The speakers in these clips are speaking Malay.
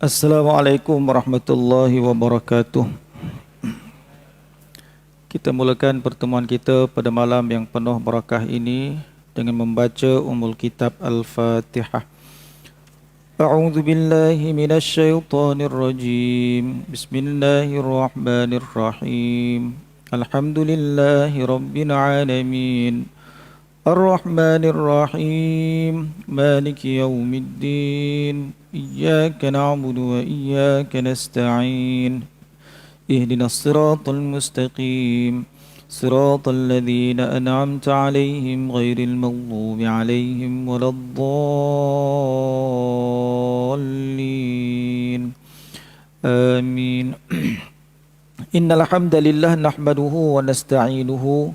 Assalamualaikum warahmatullahi wabarakatuh. Kita mulakan pertemuan kita pada malam yang penuh barakah ini dengan membaca Ummul Kitab Al-Fatihah. A'udzu billahi minasy syaithanir rajim. Bismillahirrahmanirrahim. Alhamdulillahi rabbil alamin. Ar-Rahmanir Rahim. Maliki yaumiddin. Iyyaka na'budu wa iyyaka nasta'in. Ihdinas siratal mustaqim. Siratal ladzina an'amta 'alaihim ghairil maghdubi 'alaihim waladdallin. Amin. Innal hamdalillah nahmaduhu wa nasta'inuhu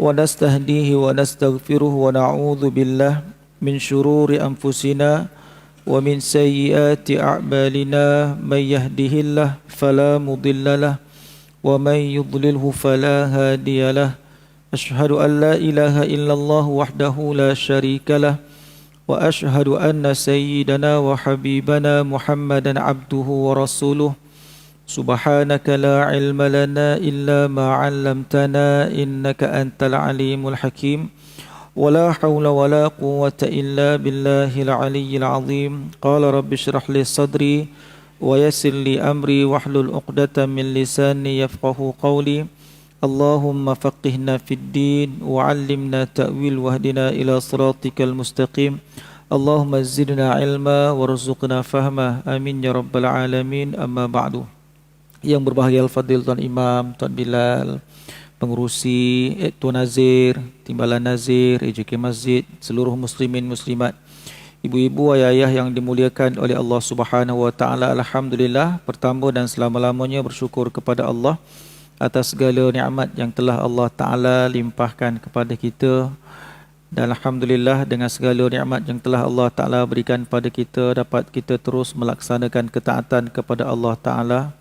wa nastahdihi wa nastaghfiruhu wa na'udzu billah min shururi anfusina wa min sayyiati a'malina. May yahdihillahu fala mudilla lahu wa may yudlilhu fala hadiya lahu. Asyhadu an la ilaha illallah wahdahu la syarika lahu wa asyhadu anna sayyidana wa habibana Muhammadan abduhu wa rasuluh. Subhanaka la ilma lana illa ma 'allamtana innaka antal alimul hakim. Wala haula wala quwwata illa billahil aliyyil azim. Qala rabbi shrah li sadri wa yassir li amri wahlul 'uqdatam min lisani yafqahu qawli. Allahumma faqihna fid din wa 'allimna ta'wil wahdina ila siratikal mustaqim. Allahumma zidna ilma warzuqna fahma. Amin ya rabbal alamin. Amma ba'du. Yang berbahagia Al-Fadil Tuan Imam, Tuan Bilal, pengurusi, Tuan Nazir, Timbalan Nazir, EJK Masjid, seluruh muslimin muslimat, ibu-ibu, ayah-ayah yang dimuliakan oleh Allah Subhanahu wa taala. Alhamdulillah, pertama dan selama-lamanya bersyukur kepada Allah atas segala nikmat yang telah Allah taala limpahkan kepada kita. Dan alhamdulillah, dengan segala nikmat yang telah Allah taala berikan pada kita, dapat kita terus melaksanakan ketaatan kepada Allah taala.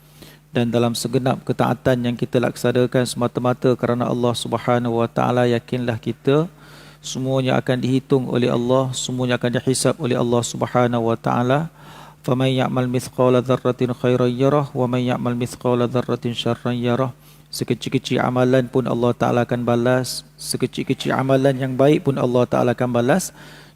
Dan dalam segenap ketaatan yang kita laksanakan semata-mata kerana Allah Subhanahu wa taala, yakinlah kita semuanya akan dihitung oleh Allah, semuanya akan dihisab oleh Allah Subhanahu wa taala. Faman ya'mal mithqala dzarratin khairan yarah wa man ya'mal mithqala dzarratin syarran yarah. Sekecil-kecil amalan pun Allah taala akan balas, sekecil-kecil amalan yang baik pun Allah taala akan balas,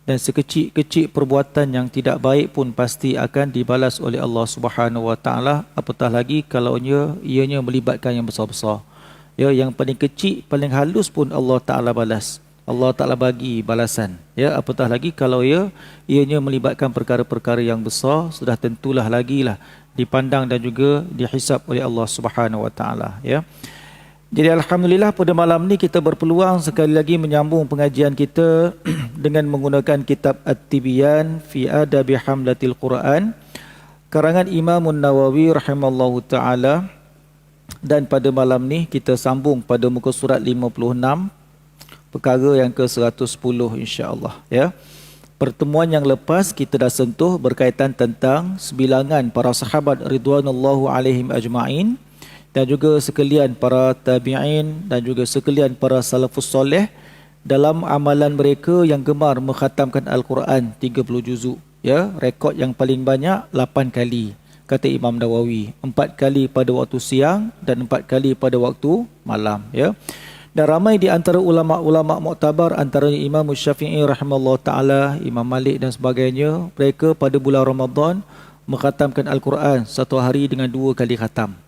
dan sekecil-kecil perbuatan yang tidak baik pun pasti akan dibalas oleh Allah Subhanahu wa taala, apatah lagi kalau ianya melibatkan yang besar-besar. Ya, yang paling kecil, paling halus pun Allah taala balas. Allah taala bagi balasan. Ya, apatah lagi kalau ianya melibatkan perkara-perkara yang besar, sudah tentulah lagilah dipandang dan juga dihisab oleh Allah Subhanahu wa taala, ya. Jadi alhamdulillah pada malam ni kita berpeluang sekali lagi menyambung pengajian kita dengan menggunakan kitab At-Tibyan fi Adabi Hamlatil Quran karangan Imam Nawawi rahimallahu taala. Dan pada malam ni kita sambung pada muka surat 56, perkara yang ke-110 insya-Allah, ya. Pertemuan yang lepas kita dah sentuh berkaitan tentang sebilangan para sahabat ridwanullahu alaihim ajma'in, dan juga sekalian para tabi'in dan juga sekalian para salafus soleh dalam amalan mereka yang gemar mengkhatamkan Al-Quran 30 juzuk, ya. Rekod yang paling banyak 8 kali kata Imam Nawawi, 4 kali pada waktu siang dan 4 kali pada waktu malam, ya. Dan ramai di antara ulama-ulama muktabar, antaranya Imam Syafi'i rahimahullah taala, Imam Malik dan sebagainya, mereka pada bulan Ramadan mengkhatamkan Al-Quran satu hari dengan 2 kali khatam.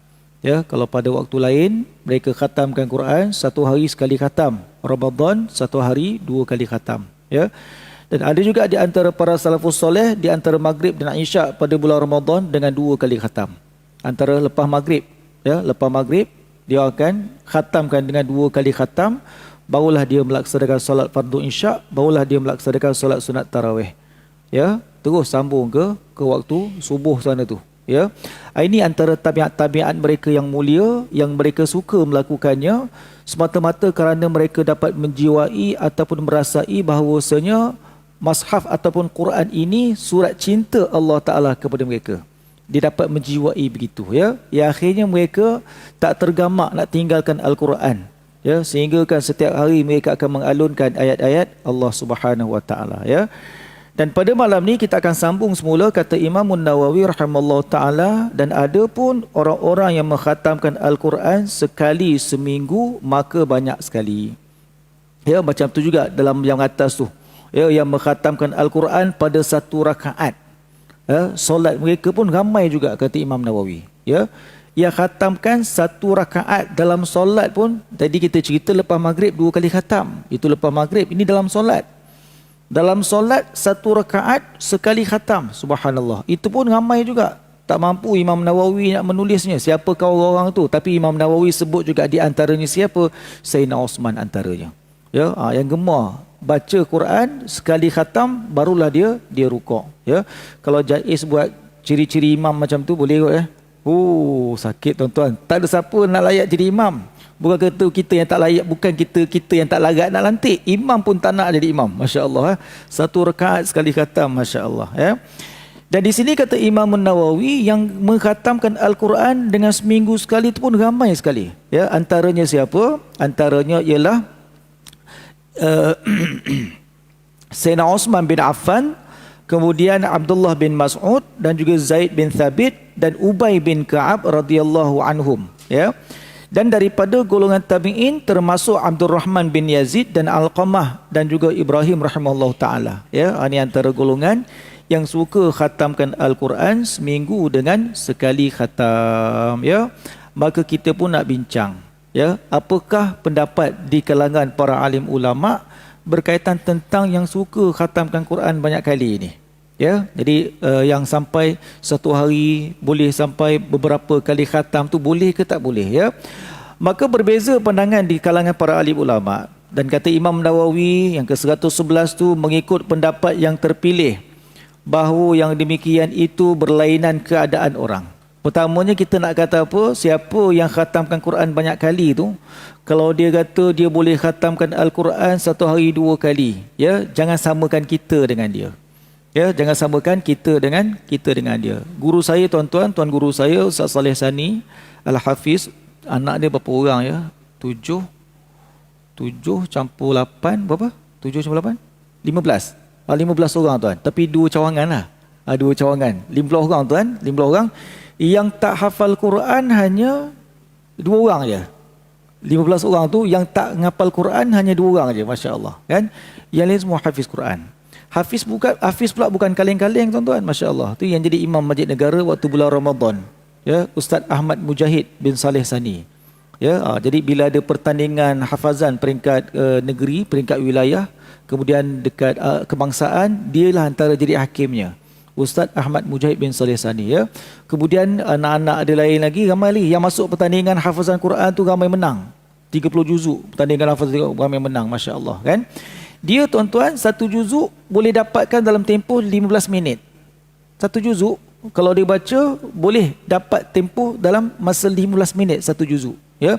Ya, kalau pada waktu lain mereka khatamkan Quran satu hari sekali khatam, Ramadan satu hari 2 kali khatam, ya. Dan ada juga di antara para salafus soleh di antara maghrib dan isyak pada bulan Ramadan dengan 2 kali khatam. Antara lepas maghrib, ya, lepas maghrib dia akan khatamkan dengan 2 kali khatam, barulah dia melaksanakan solat fardu isyak, barulah dia melaksanakan solat sunat tarawih, ya. Terus sambung ke waktu subuh sana tu, ya. Ini antara tabiat-tabiat mereka yang mulia, yang mereka suka melakukannya semata-mata kerana mereka dapat menjiwai ataupun merasai bahawasanya mushaf ataupun Quran ini surat cinta Allah Ta'ala kepada mereka. Dia dapat menjiwai begitu, ya. Ya, akhirnya mereka tak tergamak nak tinggalkan Al-Quran, ya, sehingga kan setiap hari mereka akan mengalunkan ayat-ayat Allah Subhanahu Wa Ta'ala, ya. Dan pada malam ni kita akan sambung semula kata Imam Nawawi rahimallahu taala, dan ada pun orang-orang yang mengkhatamkan Al-Quran sekali seminggu maka banyak sekali. Ya, macam tu juga dalam yang atas tu. Ya, yang mengkhatamkan Al-Quran pada satu rakaat. Ya, solat mereka pun ramai juga kata Imam Nawawi. Ya, yang khatamkan satu rakaat dalam solat pun, tadi kita cerita lepas maghrib 2 kali khatam. Itu lepas maghrib, ini dalam solat. Dalam solat satu rakaat sekali khatam, subhanallah. Itu pun ramai juga. Tak mampu Imam Nawawi nak menulisnya siapakah orang-orang tu, tapi Imam Nawawi sebut juga di antaranya siapa? Sayyidina Osman antaranya. Ya, yang gemar baca Quran sekali khatam barulah dia rukuk. Ya. Kalau Jaiz buat ciri-ciri imam macam tu boleh kot ya. Sakit tuan-tuan. Tak ada siapa nak layak jadi imam. Bukan kata kita yang tak layak, bukan kita yang tak larat nak lantik. Imam pun tak nak jadi imam. Masya-Allah. Satu rakaat sekali khatam, masya-Allah ya. Dan di sini kata Imam Nawawi yang mengkhatamkan Al-Quran dengan seminggu sekali itu pun ramai sekali. Ya, antaranya siapa? Antaranya ialah Sayyidina Osman bin Affan, kemudian Abdullah bin Mas'ud dan juga Zaid bin Thabit dan Ubay bin Ka'ab radhiyallahu anhum ya. Dan daripada golongan tabi'in termasuk Abdul Rahman bin Yazid dan Alqamah dan juga Ibrahim rahimahullah ta'ala ya. Ini antara golongan yang suka khatamkan Al-Quran seminggu dengan sekali khatam ya. Maka kita pun nak bincang ya, apakah pendapat di kalangan para alim ulama berkaitan tentang yang suka khatamkan Quran banyak kali ini. Ya, jadi yang sampai satu hari boleh sampai beberapa kali khatam tu boleh ke tak boleh ya. Maka berbeza pandangan di kalangan para alim ulama, dan kata Imam Nawawi yang ke-111 tu mengikut pendapat yang terpilih bahawa yang demikian itu berlainan keadaan orang. Pertamanya kita nak kata apa? Siapa yang khatamkan Quran banyak kali tu, kalau dia kata dia boleh khatamkan Al-Quran satu hari 2 kali, ya, jangan samakan kita dengan dia. Ya, jangan samakan kita dengan dia. Guru saya tuan-tuan, tuan guru saya Ustaz Saleh Sani Al-Hafiz, anak dia berapa orang ya? 7 campur 8 berapa? 7 campur 8? 15. 15 orang tuan. Tapi 2 cawangan lah. 2 cawangan. 15 orang tuan, 15 orang. Yang tak hafal Quran hanya 2 orang je. 15 orang tu yang tak ngapal Quran hanya 2 orang je, masya-Allah kan? Yang lain semua hafiz Quran. Hafiz pula bukan kaleng-kaleng tuan-tuan, masya-Allah. Tu yang jadi imam Masjid Negara waktu bulan Ramadan. Ya, Ustaz Ahmad Mujahid bin Saleh Sani. Ya, jadi bila ada pertandingan hafazan peringkat negeri, peringkat wilayah, kemudian dekat kebangsaan, dialah antara jadi hakimnya. Ustaz Ahmad Mujahid bin Saleh Sani ya. Kemudian anak-anak ada lain lagi, ramai lagi yang masuk pertandingan hafazan Quran tu ramai menang. 30 juzuk pertandingan hafazan ramai menang, masya-Allah kan. Dia tuan-tuan satu juzuk boleh dapatkan dalam tempoh 15 minit. Satu juzuk kalau dia baca boleh dapat tempoh dalam masa 15 minit satu juzuk ya.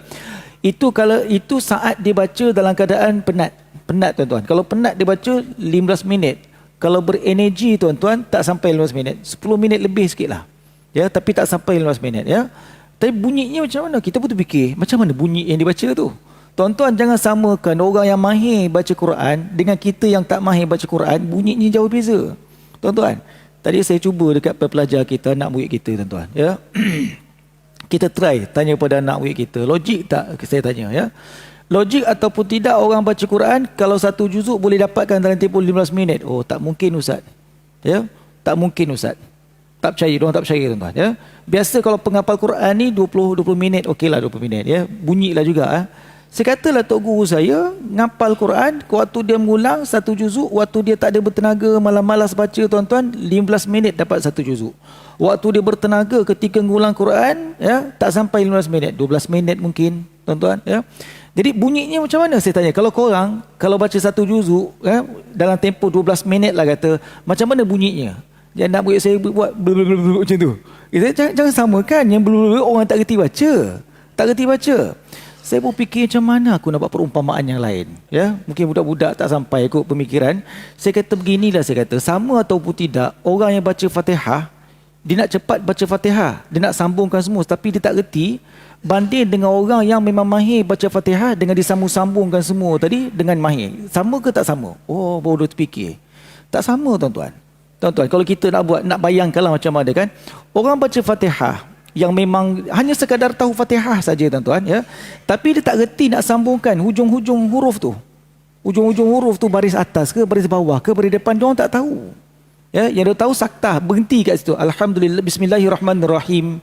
Itu kalau itu saat dia baca dalam keadaan penat. Penat tuan-tuan. Kalau penat dia baca 15 minit. Kalau berenergi tuan-tuan tak sampai 15 minit. 10 minit lebih sikitlah. Ya, tapi tak sampai 15 minit ya. Tapi bunyinya macam mana? Kita pun terfikir macam mana bunyi yang dibaca tu. Tuan-tuan jangan samakan orang yang mahir baca Quran dengan kita yang tak mahir baca Quran, bunyinya jauh beza. Tuan-tuan, tadi saya cuba dekat pelajar kita, anak murid kita tuan-tuan, ya. Kita try tanya pada anak murid kita, logik tak saya tanya ya. Logik ataupun tidak orang baca Quran kalau satu juzuk boleh dapatkan dalam tempoh 15 minit? Oh, tak mungkin ustaz. Ya, tak mungkin ustaz. Tak percaya, orang tak percaya tuan-tuan ya. Biasa kalau penghafal Quran ni 20 minit, okeylah 20 minit ya. Bunyilah juga Saya katalah tok guru saya ngapal Quran, waktu dia mengulang satu juzuk, waktu dia tak ada bertenaga malas-malas baca tuan-tuan, 15 minit dapat satu juzuk. Waktu dia bertenaga ketika mengulang Quran, ya, tak sampai 15 minit, 12 minit mungkin tuan-tuan ya. Jadi bunyinya macam mana saya tanya? Kalau korang kalau baca satu juzuk ya, dalam tempoh 12 minit lah kata, macam mana bunyinya? Jangan nak buat saya buat macam tu. Jangan samakan yang orang tak reti baca. Tak reti baca. Saya pun fikir macam mana aku nak buat perumpamaan yang lain. Ya, mungkin budak-budak tak sampai ikut pemikiran. Saya kata beginilah, saya kata sama ataupun tidak, orang yang baca Fatihah, dia nak cepat baca Fatihah, dia nak sambungkan semua, tapi dia tak reti, banding dengan orang yang memang mahir baca Fatihah dengan disambung-sambungkan semua tadi dengan mahir. Sama ke tak sama? Oh, baru dia terfikir. Tak sama tuan-tuan. Tuan-tuan, kalau kita nak bayangkanlah macam mana kan. Orang baca Fatihah yang memang hanya sekadar tahu Fatihah saja tuan-tuan ya. Tapi dia tak reti nak sambungkan hujung-hujung huruf tu. Hujung-hujung huruf tu baris atas ke baris bawah ke baris depan, dia orang tak tahu. Ya, yang dia tahu saktah, berhenti kat situ. Alhamdulillah, bismillahirrahmanirrahim.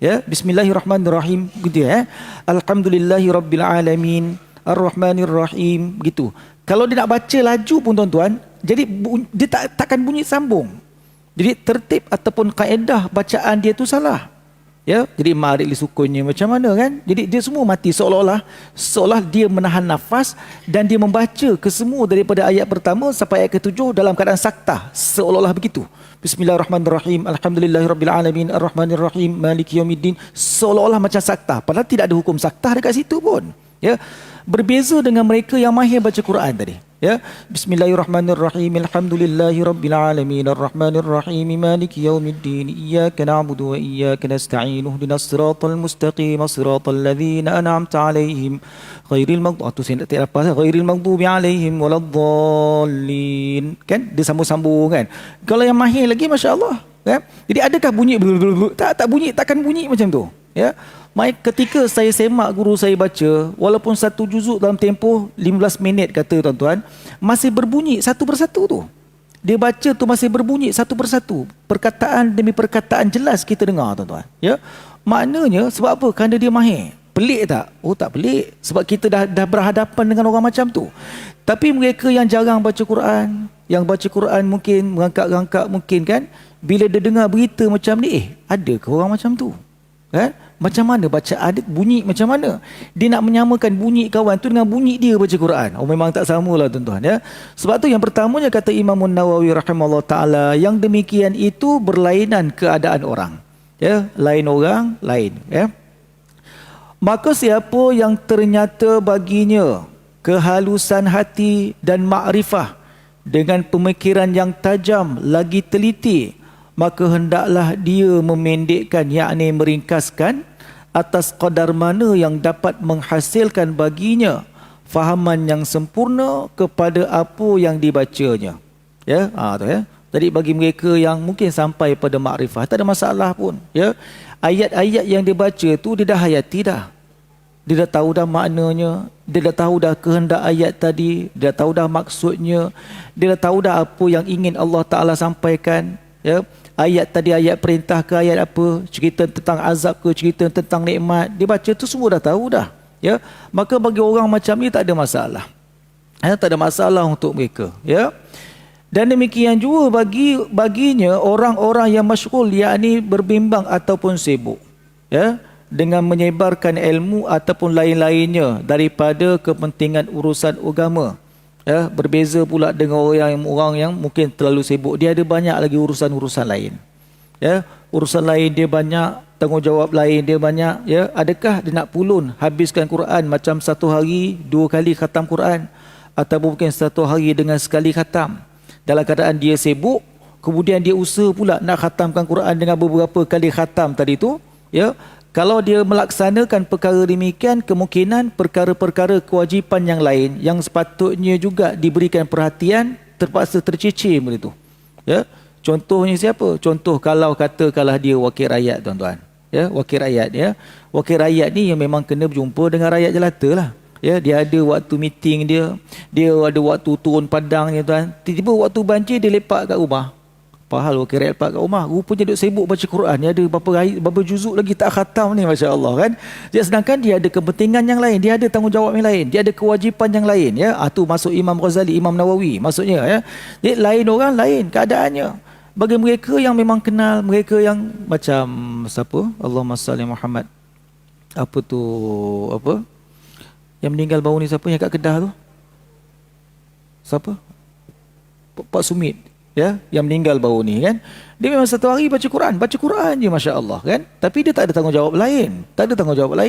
Ya, bismillahirrahmanirrahim gitu ya. Alhamdulillahirabbil alamin, arrahmanirrahim gitu. Kalau dia nak baca laju pun tuan-tuan, jadi dia takkan bunyi sambung. Jadi tertib ataupun kaedah bacaan dia tu salah. Ya, jadi marid li sukunnya macam mana kan? Jadi dia semua mati seolah dia menahan nafas dan dia membaca kesemua daripada ayat pertama sampai ayat ke-7 dalam keadaan saktah, seolah-olah begitu. Bismillahirrahmanirrahim, alhamdulillahirabbil alamin, arrahmanirrahim, maliki yaumiddin, seolah-olah macam saktah, padahal tidak ada hukum saktah dekat situ pun. Ya. Berbeza dengan mereka yang mahir baca Quran tadi. Ya, bismillahirrahmanirrahim, alhamdulillahirabbil alamin, arrahmanirrahim, maliki yaumiddin, iyyaka na'budu wa iyyaka nasta'in, ihdinas siratal mustaqim, siratal ladzina an'amta 'alaihim ghairil maghdubi 'alaihim waladdallin. Kan dia sambung-sambung kan. Kalau yang mahir lagi masya-Allah, kan? Jadi adakah bunyi tak bunyi, takkan bunyi macam tu. Ya. Ketika saya semak guru saya baca, walaupun satu juzuk dalam tempoh 15 minit kata tuan-tuan, masih berbunyi satu persatu tu. Dia baca tu masih berbunyi satu persatu. Perkataan demi perkataan jelas kita dengar tuan-tuan. Ya? Maknanya sebab apa? Kerana dia mahir. Pelik tak? Oh tak pelik. Sebab kita dah berhadapan dengan orang macam tu. Tapi mereka yang jarang baca Quran, yang baca Quran mungkin, merangkak-rangkak mungkin kan, bila dia dengar berita macam ni, ada ke orang macam tu? Kan? Macam mana bacaan dia, bunyi macam mana? Dia nak menyamakan bunyi kawan tu dengan bunyi dia baca Quran. Oh memang tak samalah tuan-tuan ya. Sebab tu yang pertamanya kata Imam Nawawi rahimahullah taala, yang demikian itu berlainan keadaan orang. Ya, lain orang, lain ya. Maka siapa yang ternyata baginya kehalusan hati dan makrifah dengan pemikiran yang tajam lagi teliti, maka hendaklah dia memendekkan, yakni meringkaskan atas qadar mana yang dapat menghasilkan baginya fahaman yang sempurna kepada apa yang dibacanya. Ya, tu ya. Jadi bagi mereka yang mungkin sampai pada makrifah, tak ada masalah pun. Ya, ayat-ayat yang dibaca tu dia dah hayati dah. Dia dah tahu dah maknanya, dia dah tahu dah kehendak ayat tadi, dia dah tahu dah maksudnya, dia dah tahu dah apa yang ingin Allah Ta'ala sampaikan. Ya, ayat tadi ayat perintah ke ayat apa, cerita tentang azab ke cerita tentang nikmat, dia baca tu semua dah tahu dah. Ya, maka bagi orang macam ni tak ada masalah. Ya, tak ada masalah untuk mereka. Ya. Dan demikian juga baginya orang-orang yang masyghul, yakni berbimbang ataupun sibuk ya dengan menyebarkan ilmu ataupun lain-lainnya daripada kepentingan urusan agama. Ya, berbeza pula dengan orang yang mungkin terlalu sibuk. Dia ada banyak lagi urusan-urusan lain. Ya, urusan lain dia banyak, tanggungjawab lain dia banyak. Ya, adakah dia nak pulun habiskan Quran macam satu hari 2 kali khatam Quran, atau mungkin satu hari dengan sekali khatam? Dalam keadaan dia sibuk, kemudian dia usaha pula nak khatamkan Quran dengan beberapa kali khatam tadi tu. Ya, kalau dia melaksanakan perkara demikian, kemungkinan perkara-perkara kewajipan yang lain yang sepatutnya juga diberikan perhatian terpaksa tercicir begitu. Ya, contohnya siapa? Contoh kalau katakanlah dia wakil rakyat tuan-tuan. Ya, wakil rakyat ya. Wakil rakyat ni yang memang kena berjumpa dengan rakyat jelata lah. Ya, dia ada waktu meeting dia ada waktu turun padang ni tuan. Tiba-tiba waktu banjir dia lepak kat rumah. Padahal wakil rakyat lepak kat rumah, rupanya duduk sibuk baca Quran. Dia ada berapa juzuk lagi tak khatam ni, masya-Allah kan. Dia sedangkan dia ada kepentingan yang lain, dia ada tanggungjawab yang lain, dia ada kewajipan yang lain ya. Tu masuk Imam Ghazali, Imam Nawawi maksudnya ya. Jadi lain orang lain keadaannya. Bagi mereka yang memang kenal, mereka yang macam siapa? Allahumma salli Muhammad. Apa tu apa? Yang meninggal baru ni siapa yang kat Kedah tu? Siapa? Pak Sumit. ya, yang meninggal baru ni kan, dia memang satu hari baca Quran je, masya-Allah kan, tapi dia tak ada tanggungjawab lain,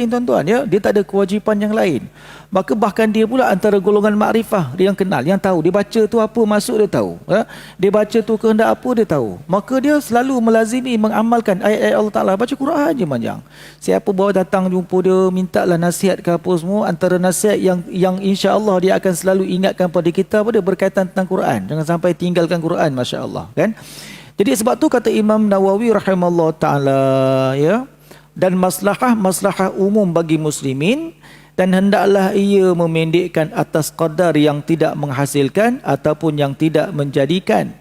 tuan-tuan ya, dia tak ada kewajipan yang lain. Maka bahkan dia pula antara golongan makrifah, dia yang kenal, yang tahu, dia baca tu apa maksud dia tahu, ya? Dia baca tu kehendak apa dia tahu, maka dia selalu melazimi mengamalkan ayat-ayat Allah Taala, baca Quran je manjang. Siapa bawa datang jumpa dia, mintalah nasihat ke apa semua, antara nasihat yang insya-Allah dia akan selalu ingatkan pada kita pada berkaitan tentang Quran, jangan sampai tinggalkan Quran, masya-Allah kan. Jadi sebab tu kata Imam Nawawi rahimahullah taala, ya, dan maslahah umum bagi muslimin, dan hendaklah ia memendekkan atas qadar yang tidak menghasilkan ataupun yang tidak menjadikan,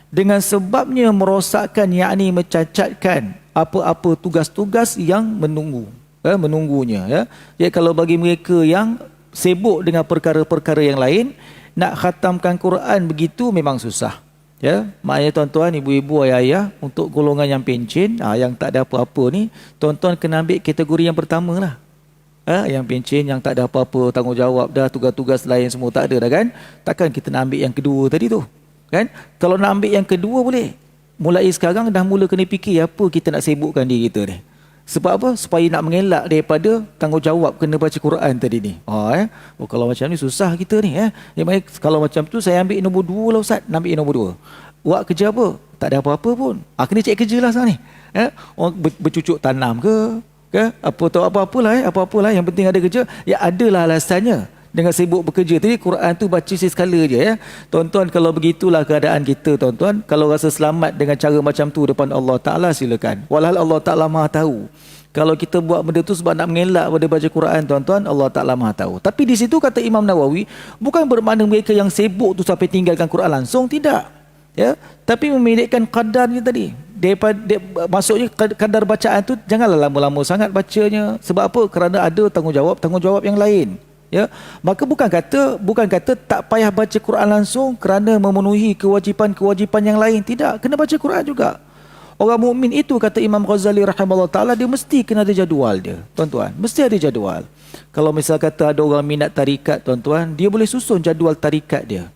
dengan sebabnya merosakkan, yakni mencacatkan apa-apa tugas-tugas yang menunggunya, ya. Jadi kalau bagi mereka yang sibuk dengan perkara-perkara yang lain, nak khatamkan Quran begitu memang susah. Ya, maknanya tuan-tuan, ibu-ibu, ayah-ayah, untuk golongan yang pencen, yang tak ada apa-apa ni, tuan-tuan kena ambil kategori yang pertama lah. Yang pencen, yang tak ada apa-apa, tanggungjawab dah, tugas-tugas lain semua tak ada dah kan. Takkan kita nak ambil yang kedua tadi tu kan. Kalau nak ambil yang kedua boleh, mulai sekarang dah mula kena fikir apa kita nak sibukkan diri kita ni. Sebab apa? Supaya nak mengelak daripada tanggungjawab kena baca Quran tadi ni. Kalau macam ni susah kita ni. Kalau macam tu saya ambil nombor 2 lah Ustaz. Nak ambil nombor 2. Buat kerja apa? Tak ada apa-apa pun. Kena cek kerja lah sekarang ni. Orang bercucuk tanam ke? Apa-apalah. Yang penting ada kerja. Ya adalah alasannya. Dengan sibuk bekerja tadi, Quran tu baca sekala je ya. Tuan-tuan, kalau begitulah keadaan kita tuan-tuan, kalau rasa selamat dengan cara macam tu depan Allah Ta'ala, silakan. Walhal Allah Ta'ala Maha tahu. Kalau kita buat benda tu sebab nak mengelak pada baca Quran tuan-tuan, Allah Ta'ala Maha tahu. Tapi di situ kata Imam Nawawi, bukan bermakna mereka yang sibuk tu sampai tinggalkan Quran langsung, tidak. Ya, tapi memilihkan kadarnya tadi. Maksudnya kadar bacaan tu janganlah lama-lama sangat bacanya. Sebab apa? Kerana ada tanggungjawab yang lain. Ya, maka bukan kata tak payah baca Quran langsung kerana memenuhi kewajipan yang lain. Tidak, kena baca Quran juga. Orang mukmin itu kata Imam Ghazali rahimahullah taala, dia mesti kena ada jadual dia. Tuan-tuan, mesti ada jadual. Kalau misal kata ada orang minat tarikat tuan-tuan, dia boleh susun jadual tarikat dia.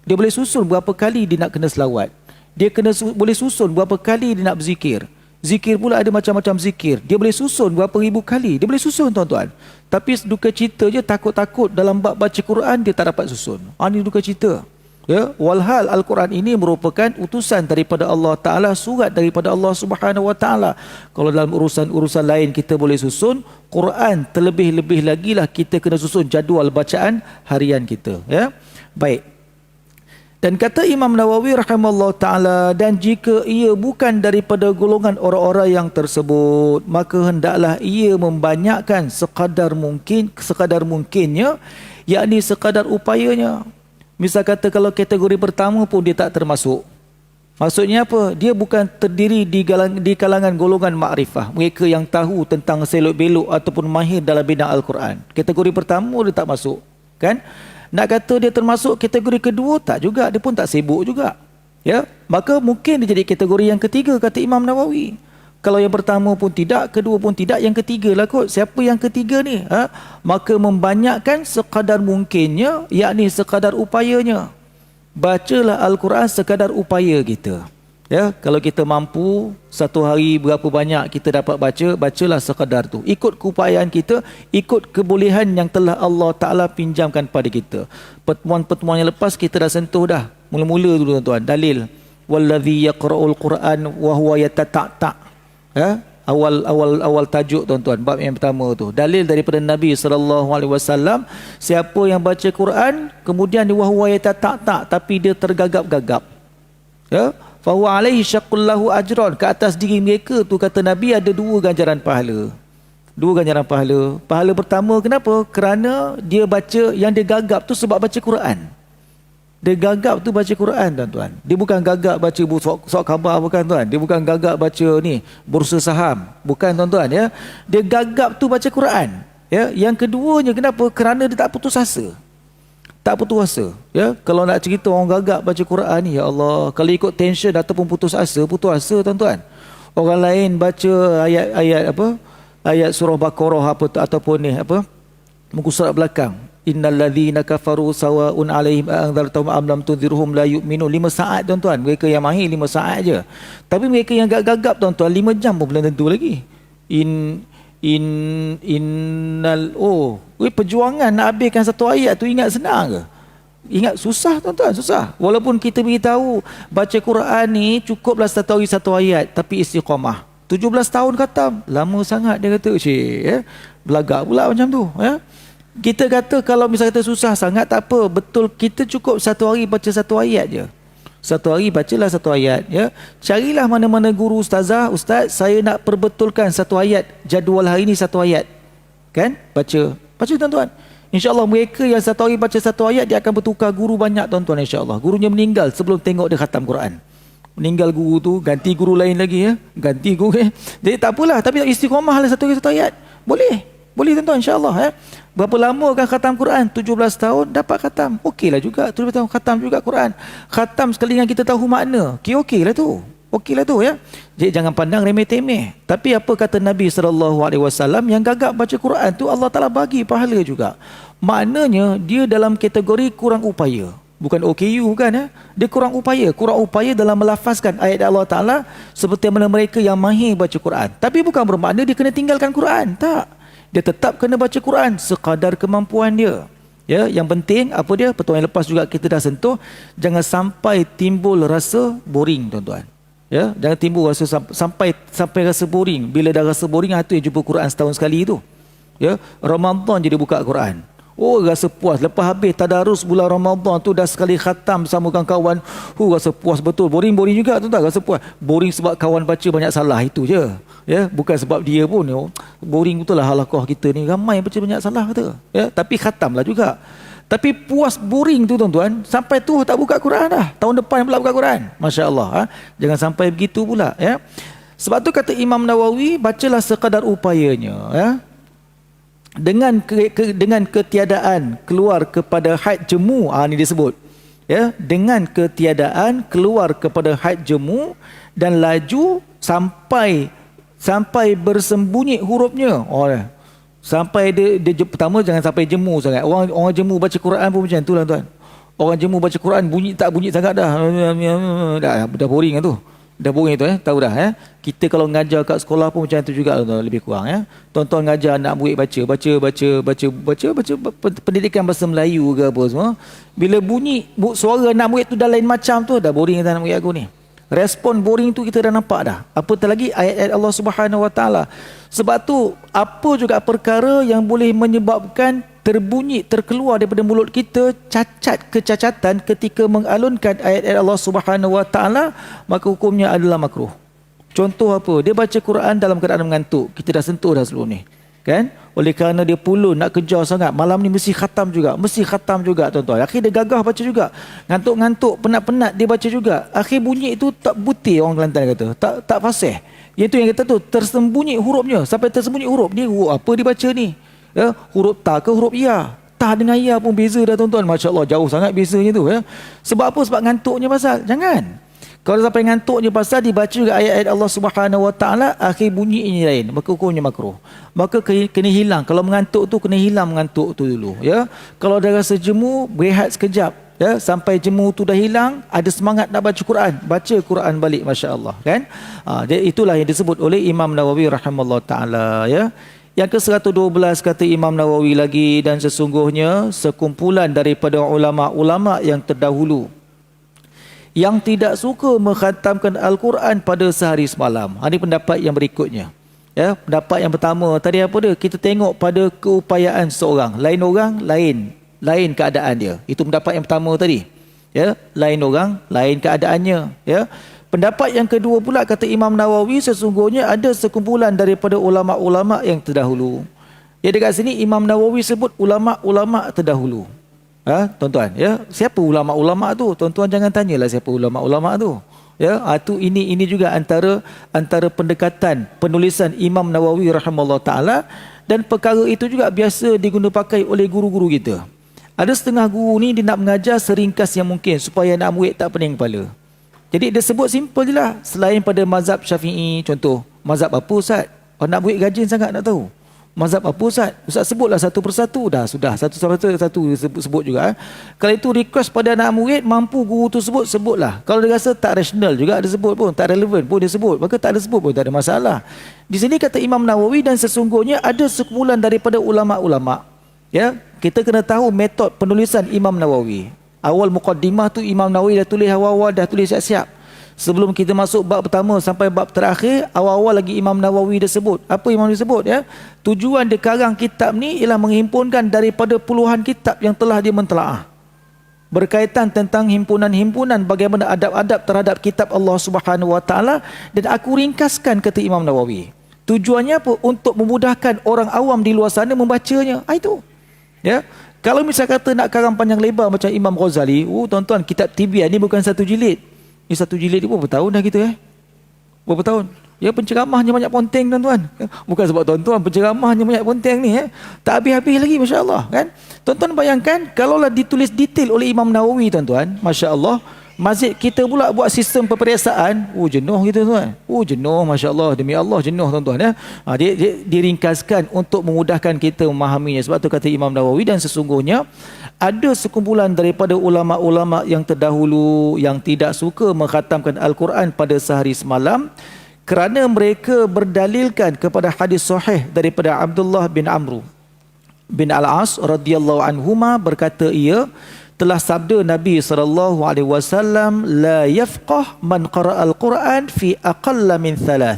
Dia boleh susun berapa kali dia nak kena selawat. Dia boleh susun berapa kali dia nak berzikir. Zikir pula ada macam-macam zikir. Dia boleh susun berapa ribu kali. Dia boleh susun tuan-tuan. Tapi duka cita je, takut-takut dalam bab baca Quran dia tak dapat susun. Ini duka cita. Ya, walhal Al-Quran ini merupakan utusan daripada Allah Ta'ala, surat daripada Allah Subhanahu Wa Ta'ala. Kalau dalam urusan lain kita boleh susun, Quran terlebih-lebih lagi lah kita kena susun jadual bacaan harian kita. Ya, baik. Dan kata Imam Nawawi rahimahullah ta'ala, dan jika ia bukan daripada golongan orang-orang yang tersebut, maka hendaklah ia membanyakkan sekadar mungkinnya, yakni sekadar upayanya. Misal kata kalau kategori pertama pun dia tak termasuk. Maksudnya apa? Dia bukan terdiri di kalangan golongan makrifah, mereka yang tahu tentang selok-belok ataupun mahir dalam bidang Al-Quran. Kategori pertama dia tak masuk, kan? Nak kata dia termasuk kategori kedua, tak juga, dia pun tak sibuk juga. Ya, maka mungkin dia jadi kategori yang ketiga kata Imam Nawawi. Kalau yang pertama pun tidak, kedua pun tidak, yang ketiga lah kot. Siapa yang ketiga ni? Maka membanyakkan sekadar mungkinnya, yakni sekadar upayanya. Bacalah Al-Quran sekadar upaya kita. Ya, kalau kita mampu satu hari berapa banyak kita dapat baca, bacalah sekadar tu. Ikut keupayaan kita, ikut kebolehan yang telah Allah Ta'ala pinjamkan pada kita. Pertemuan-pertemuan yang lepas kita dah sentuh dah. Mula-mula dulu tuan-tuan, dalil. Wallazi yaqra'ul Qur'an wa huwa yatata'ta'. Ya, awal tajuk tuan-tuan, bab yang pertama tu. Dalil daripada Nabi SAW, siapa yang baca Quran, kemudian wa huwa yatata'ta', tapi dia tergagap-gagap. Ya, fahuwa alaihi syaqqul lahu ajran, ke atas diri mereka tu kata Nabi ada dua ganjaran pahala. Pahala pertama kenapa? Kerana dia baca, yang dia gagap tu sebab baca Quran. Dia gagap tu baca Quran tuan-tuan. Dia bukan gagap baca surat khabar, bukan tuan. Dia bukan gagap baca ni bursa saham, bukan tuan-tuan ya. Dia gagap tu baca Quran. Ya, yang keduanya kenapa? Kerana dia tak putus asa. Ya, kalau nak cerita orang gagap baca Quran ni, ya Allah, kalau ikut tension ataupun putus asa tuan-tuan. Orang lain baca ayat surah Baqarah ataupun ni muka surat belakang, innal ladzina kafaru sawa'un 'alaihim a'anzartahum am lam tunzirhum la yu'minun. 5 saat tuan-tuan, mereka yang mahir 5 saat je. Tapi mereka yang gagap-gagap tuan-tuan 5 jam pun belum tentu lagi. Perjuangan nak habiskan satu ayat tu ingat senang ke? Ingat susah tuan-tuan, susah. Walaupun kita beritahu baca Quran ni cukuplah satu hari satu ayat, tapi istiqamah 17 tahun khatam, lama sangat dia kata. Belagak pula macam tu. Kita kata kalau misalnya kita susah sangat, tak apa, betul, kita cukup satu hari baca satu ayat je. Satu hari bacalah satu ayat. Carilah mana-mana guru ustazah, ustaz saya nak perbetulkan satu ayat, jadual hari ni satu ayat, kan? Baca tuan-tuan. InsyaAllah mereka yang satu hari baca satu ayat, dia akan bertukar guru banyak tuan-tuan, insyaAllah. Gurunya meninggal sebelum tengok dia khatam Quran. Meninggal guru tu, ganti guru lain lagi, ganti guru. Jadi tak apalah, tapi istiqamah lah satu hari satu ayat. Boleh tuan-tuan, insyaAllah. Berapa lama kan khatam Quran? 17 tahun dapat khatam. Okeylah juga, 17 tahun khatam juga Quran. Khatam sekali yang kita tahu makna, okeylah tu. Jadi jangan pandang remeh-temeh. Tapi apa kata Nabi SAW, yang gagap baca Quran tu Allah Ta'ala bagi pahala juga. Maknanya dia dalam kategori kurang upaya. Bukan OKU kan? Dia kurang upaya dalam melafazkan ayat Allah Ta'ala seperti mana mereka yang mahir baca Quran. Tapi bukan bermakna dia kena tinggalkan Quran. Tak. Dia tetap kena baca Quran sekadar kemampuan dia. Yang penting apa dia? Pertemuan yang lepas juga kita dah sentuh, jangan sampai timbul rasa boring tuan-tuan. Jangan timbul rasa sampai rasa boring. Bila dah rasa boring, itu yang jumpa Quran setahun sekali tu. Ramadan je dia buka Quran. Rasa puas. Lepas habis tadarus bulan Ramadan tu, dah sekali khatam bersama kawan-kawan. Rasa puas betul. Boring juga tuan-tuan, rasa puas. Boring sebab kawan baca banyak salah, itu je. Bukan sebab dia pun. Boring betul lah halaqah kita ni, ramai baca banyak salah kata. Tapi khatam lah juga. Tapi puas boring tu tuan-tuan, sampai tu tak buka Quran dah. Tahun depan pula buka Quran. Masya Allah. Jangan sampai begitu pula. Sebab tu kata Imam Nawawi, bacalah sekadar upayanya. Dengan ketiadaan keluar kepada haid jemu. Ni disebut. Dengan ketiadaan keluar kepada haid jemu dan laju sampai bersembunyi hurufnya. Sampai dia pertama jangan sampai jemu sangat. Orang jemu baca Quran pun macam tu lah tuan. Orang jemu baca Quran bunyi sangat dah. Dah boring tu. Dah boring tu tahu dah. Kita kalau mengajar kat sekolah pun macam tu juga tuan, lebih kurang. Tuan-tuan mengajar anak murid baca pendidikan bahasa Melayu ke apa semua. Bila bunyi suara anak murid tu dah lain macam tu, dah boring anak murid aku ni. Respon boring tu kita dah nampak dah. Apatah lagi ayat-ayat Allah Subhanahu Wa Taala. Sebab tu apa juga perkara yang boleh menyebabkan terkeluar daripada mulut kita kecacatan ketika mengalunkan ayat-ayat Allah Subhanahu Wa Taala, maka hukumnya adalah makruh. Contoh apa? Dia baca Quran dalam keadaan mengantuk. Kita dah sentuh dah sebelum ni. Kan? Oleh kerana dia pulun nak kejar sangat, malam ni mesti khatam juga tuan-tuan. Akhir dia gagah baca juga, ngantuk-ngantuk, penat-penat dia baca juga. Akhir bunyi itu tak butir, orang Kelantan kata, tak fasih. Iaitu yang kata tu tersembunyi hurufnya. Sampai tersembunyi huruf dia, apa dia baca ni? Huruf ta ke huruf ya? Ta dengan ya pun beza dah tuan-tuan. Masya-Allah, jauh sangat bezanya tu. Sebab apa? Sebab ngantuknya pasal. Jangan. Kalau sampai ngantuknya pasal dibaca juga ayat-ayat Allah Subhanahu Wa Taala, akhir bunyi ini lain, maka hukumnya makruh. Maka kena hilang. Kalau mengantuk tu kena hilang mengantuk tu dulu. Kalau dah rasa jemu, berehat sekejap. Sampai jemu tu dah hilang, ada semangat nak baca Quran, baca Quran balik, masya-Allah kan. Itulah yang disebut oleh Imam Nawawi rahimahullah taala. Yang ke-112 kata Imam Nawawi lagi, dan sesungguhnya sekumpulan daripada ulama-ulama yang terdahulu yang tidak suka mengkhatamkan Al-Quran pada sehari semalam. Ini pendapat yang berikutnya. Pendapat yang pertama tadi apa dia? Kita tengok pada keupayaan seorang. Lain orang, lain keadaan dia. Itu pendapat yang pertama tadi. Lain orang, lain keadaannya. Pendapat yang kedua pula kata Imam Nawawi, sesungguhnya ada sekumpulan daripada ulama-ulama yang terdahulu. Dekat sini Imam Nawawi sebut ulama-ulama terdahulu. Tuan-tuan, siapa ulama-ulama tu? Tuan-tuan jangan tanyalah siapa ulama-ulama tu. Ini juga antara pendekatan penulisan Imam Nawawi rahimahullah taala, dan perkara itu juga biasa diguna pakai oleh guru-guru kita. Ada setengah guru ni dia nak mengajar seringkas yang mungkin supaya anak murid tak pening kepala. Jadi dia sebut simple je lah. Selain pada mazhab Syafi'i, contoh mazhab apa Ustaz? Anak murid rajin sangat nak tahu. Mazhab apa Ustaz? Ustaz sebutlah satu persatu. Dah sudah, satu sebut juga. Kalau itu request pada anak murid, mampu guru tu sebutlah. Kalau dia rasa tak rasional juga, dia sebut pun, tak relevan pun dia sebut, maka tak ada sebut pun, tak ada masalah. Di sini kata Imam Nawawi, dan sesungguhnya ada sekumpulan daripada ulama-ulama. Ya, kita kena tahu metod penulisan Imam Nawawi. Awal muqaddimah tu Imam Nawawi dah tulis awal-awal, dah tulis siap-siap. Sebelum kita masuk bab pertama sampai bab terakhir, awal-awal lagi Imam Nawawi dah sebut. Apa Imam Nawawi sebut ya? Tujuan dia karang kitab ni ialah menghimpunkan daripada puluhan kitab yang telah dia mentelaah. Berkaitan tentang himpunan-himpunan bagaimana adab-adab terhadap kitab Allah Subhanahu Wa Taala, dan aku ringkaskan kata Imam Nawawi. Tujuannya apa? Untuk memudahkan orang awam di luar sana membacanya. Itu. Ya. Kalau misal kata nak karang panjang lebar macam Imam Ghazali, tuan-tuan, kitab Tibyan ni bukan satu jilid. Ini satu jilid ni berapa tahun dah kita Berapa tahun? Ya, penceramahnya banyak ponteng tuan-tuan. Bukan sebab tuan-tuan, penceramahnya banyak ponteng ni tak habis-habis lagi, masya-Allah kan. Tuan-tuan bayangkan kalaulah ditulis detail oleh Imam Nawawi tuan-tuan, masya-Allah. Masjid kita pula buat sistem peperiksaan, jenuh kita tuan. Jenuh, masya-Allah, demi Allah jenuh tuan-tuan ya. Dia diringkaskan untuk memudahkan kita memahaminya. Sebab tu kata Imam Nawawi, dan sesungguhnya ada sekumpulan daripada ulama-ulama yang terdahulu yang tidak suka mengkhatamkan Al-Quran pada sehari semalam, kerana mereka berdalilkan kepada hadis sahih daripada Abdullah bin Amr bin Al-As radhiyallahu anhuma, berkata ia telah sabda Nabi SAW, la yafqah man qara'a al-Quran fi aqalla min thalath.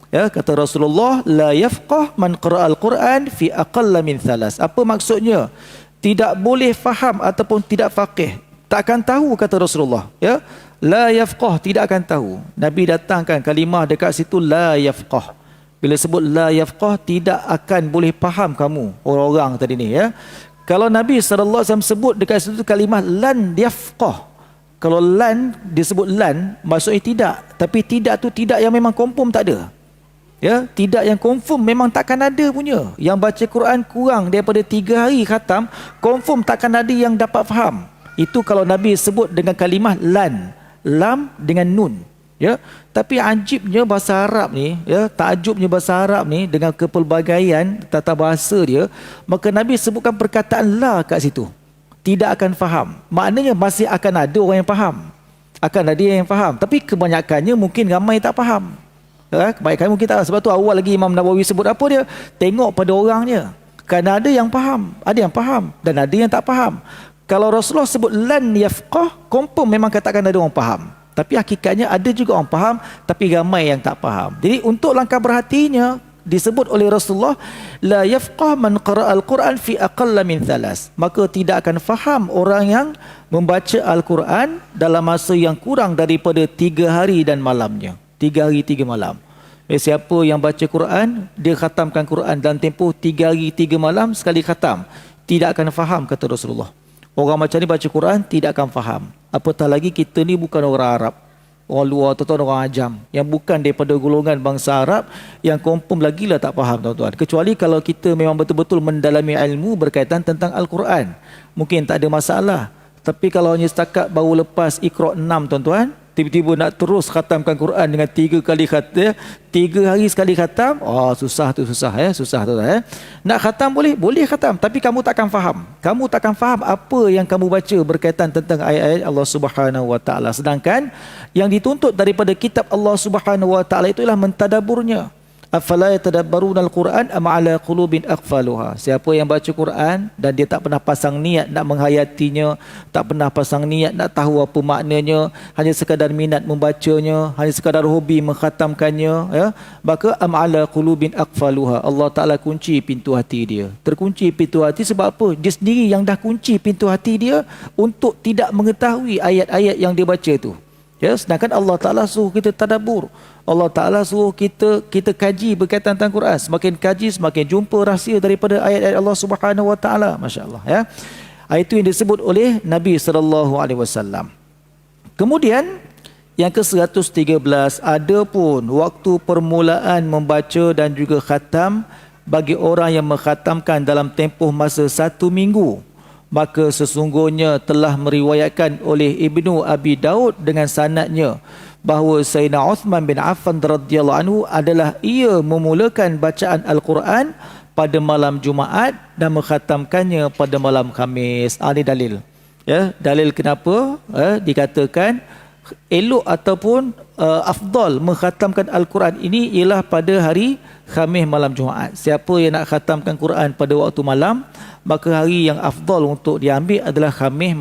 Ya, kata Rasulullah, la yafqah man qara'a al-Quran fi aqalla min thalath. Apa maksudnya? Tidak boleh faham ataupun tidak faqih, tak akan tahu, kata Rasulullah. Ya, la yafqah, tidak akan tahu. Nabi datangkan kalimah dekat situ, la yafqah. Bila sebut la yafqah, tidak akan boleh faham kamu orang-orang tadi ni ya. Kalau Nabi SAW sebut dekat situ kalimah lan yafqah, kalau lan disebut lan, maksudnya tidak. Tapi tidak tu tidak yang memang confirm, tak ada. Ya, tidak yang confirm memang takkan ada punya. Yang baca Quran kurang daripada 3 hari khatam, confirm takkan ada yang dapat faham. Itu kalau Nabi sebut dengan kalimah lan, lam dengan nun. Ya, tapi ajibnya bahasa Arab ni, ya, takjubnya bahasa Arab ni dengan kepelbagaian tata bahasa dia, maka Nabi sebutkan perkataan la kat situ. Tidak akan faham. Maknanya masih akan ada orang yang faham. Akan ada yang faham, tapi kebanyakannya mungkin ramai tak faham. Ya, kebanyakan mungkin tak. Sebab tu awal lagi Imam Nawawi sebut apa dia? Tengok pada orangnya. Kerana ada yang faham, ada yang faham dan ada yang tak faham. Kalau Rasulullah sebut lan yafqah, confirm memang katakan ada orang faham. Tapi hakikatnya ada juga orang faham, tapi ramai yang tak faham. Jadi untuk langkah berhatinya, disebut oleh Rasulullah, la yafqah man qara'a al-Quran fi aqalla min thalas. Maka tidak akan faham orang yang membaca Al-Quran dalam masa yang kurang daripada 3 hari dan malamnya. 3 hari 3 malam. Siapa yang baca Quran, dia khatamkan Quran dalam tempoh 3 hari 3 malam sekali khatam, tidak akan faham, kata Rasulullah. Orang macam ni baca Quran tidak akan faham. Apatah lagi kita ni bukan orang Arab, orang luar, tuan-tuan, orang ajam yang bukan daripada golongan bangsa Arab, yang confirm lagi lah tak faham tuan-tuan. Kecuali kalau kita memang betul-betul mendalami ilmu berkaitan tentang Al-Quran, mungkin tak ada masalah. Tapi kalau hanya setakat baru lepas Iqra' 6 tuan-tuan, tiba-tiba nak terus khatamkan Quran dengan 3 kali khatam, 3 hari sekali khatam, susah tu, susah susah tu. Nak khatam boleh khatam, tapi kamu takkan faham. Kamu takkan faham apa yang kamu baca berkaitan tentang ayat-ayat Allah Subhanahu Wa Taala. Sedangkan yang dituntut daripada kitab Allah Subhanahu Wa Taala itulah mentadaburnya. Afala yatadabbaruna al-Quran am ala qulubin aqfaluha. Siapa yang baca Quran dan dia tak pernah pasang niat nak menghayatinya, tak pernah pasang niat nak tahu apa maknanya, hanya sekadar minat membacanya, hanya sekadar hobi mengkhatamkannya, ya, maka am ala qulubin aqfaluha. Allah Taala kunci pintu hati dia. Terkunci pintu hati sebab apa? Dia sendiri yang dah kunci pintu hati dia untuk tidak mengetahui ayat-ayat yang dia baca tu. Ya, sedangkan Allah Ta'ala suruh kita tadabbur. Allah Ta'ala suruh kita kaji berkaitan tentang Quran. Semakin kaji, semakin jumpa rahsia daripada ayat-ayat Allah Subhanahu Wa Ta'ala. Masya Allah. Ya. Itu yang disebut oleh Nabi SAW. Kemudian, yang ke-113, ada pun waktu permulaan membaca dan juga khatam bagi orang yang mengkhatamkan dalam tempoh masa 1 minggu. Maka sesungguhnya telah meriwayatkan oleh Ibnu Abi Daud dengan sanadnya bahawa Sayyidina Uthman bin Affan radhiyallahu anhu adalah ia memulakan bacaan Al-Quran pada malam Jumaat dan mengkhatamkannya pada malam Khamis. Ini dalil. Ya, dalil kenapa dikatakan elok ataupun afdal mengkhatamkan Al-Quran ini ialah pada hari Khamis malam Jumaat. Siapa yang nak khatamkan Quran pada waktu malam, maka hari yang afdal untuk diambil adalah Khamis